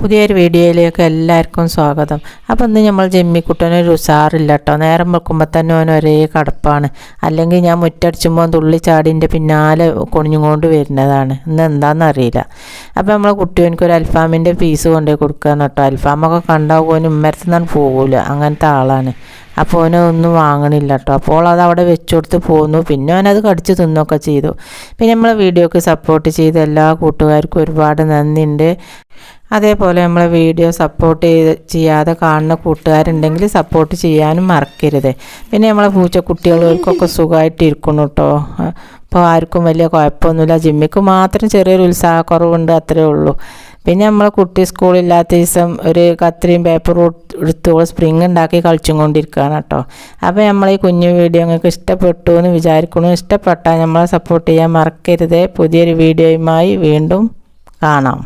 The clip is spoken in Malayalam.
പുതിയൊരു വീഡിയോയിലേക്ക് എല്ലാവർക്കും സ്വാഗതം. അപ്പോൾ ഇന്ന് നമ്മൾ ജമ്മിക്കുട്ടനൊരു ഉഷാറില്ല കേട്ടോ. നേരം വെക്കുമ്പോൾ തന്നെ ഓൻ ഒരേ കടപ്പാണ്. അല്ലെങ്കിൽ ഞാൻ മുറ്റടിച്ചുമ്പോൾ തുള്ളി ചാടിൻ്റെ പിന്നാലെ കുണിഞ്ഞുകൊണ്ട് വരുന്നതാണ്. ഇന്ന് എന്താണെന്നറിയില്ല. അപ്പോൾ നമ്മൾ കുട്ടിയോനക്കൊരു അൽഫാമിൻ്റെ പീസ് കൊണ്ടുപോയി കൊടുക്കുകയാണ് കേട്ടോ. അൽഫാമൊക്കെ കണ്ടാൽ ഓന് ഉമ്മരത്തുനിന്നാണ് പോകില്ല, അങ്ങനത്തെ ആളാണ്. അപ്പോൾ ഓനൊന്നും വാങ്ങണില്ല കേട്ടോ. അപ്പോൾ അത് അവിടെ വെച്ച് കൊടുത്ത് പോന്നു. പിന്നെ ഓനത് കടിച്ച് തിന്നൊക്കെ ചെയ്തു. പിന്നെ നമ്മളെ വീഡിയോക്ക് സപ്പോർട്ട് ചെയ്ത എല്ലാ കൂട്ടുകാർക്കും ഒരുപാട് നന്ദിയുണ്ട്. അതേപോലെ നമ്മളെ വീഡിയോ സപ്പോർട്ട് ചെയ്യാതെ കാണുന്ന കൂട്ടുകാരുണ്ടെങ്കിൽ സപ്പോർട്ട് ചെയ്യാനും മറക്കരുത്. പിന്നെ നമ്മളെ പൂച്ചക്കുട്ടികൾക്കൊക്കെ സുഖമായിട്ട് ഇരിക്കണം കേട്ടോ. അപ്പോൾ ആർക്കും വലിയ കുഴപ്പമൊന്നുമില്ല. ജിമ്മിക്ക് മാത്രം ചെറിയൊരു ഉത്സാഹക്കുറവുണ്ട്, അത്രേ ഉള്ളൂ. പിന്നെ നമ്മളെ കുട്ടി സ്കൂളില്ലാത്ത ദിവസം ഒരു കത്രിയും പേപ്പറും എടുത്ത് സ്പ്രിങ് ഉണ്ടാക്കി കളിച്ചും കൊണ്ടിരിക്കുകയാണ് കേട്ടോ. അപ്പോൾ നമ്മൾ ഈ കുഞ്ഞു വീഡിയോ നിങ്ങൾക്ക് ഇഷ്ടപ്പെട്ടു എന്ന് വിചാരിക്കുന്നു. ഇഷ്ടപ്പെട്ടാൽ നമ്മളെ സപ്പോർട്ട് ചെയ്യാൻ മറക്കരുത്. പുതിയൊരു വീഡിയോയുമായി വീണ്ടും കാണാം.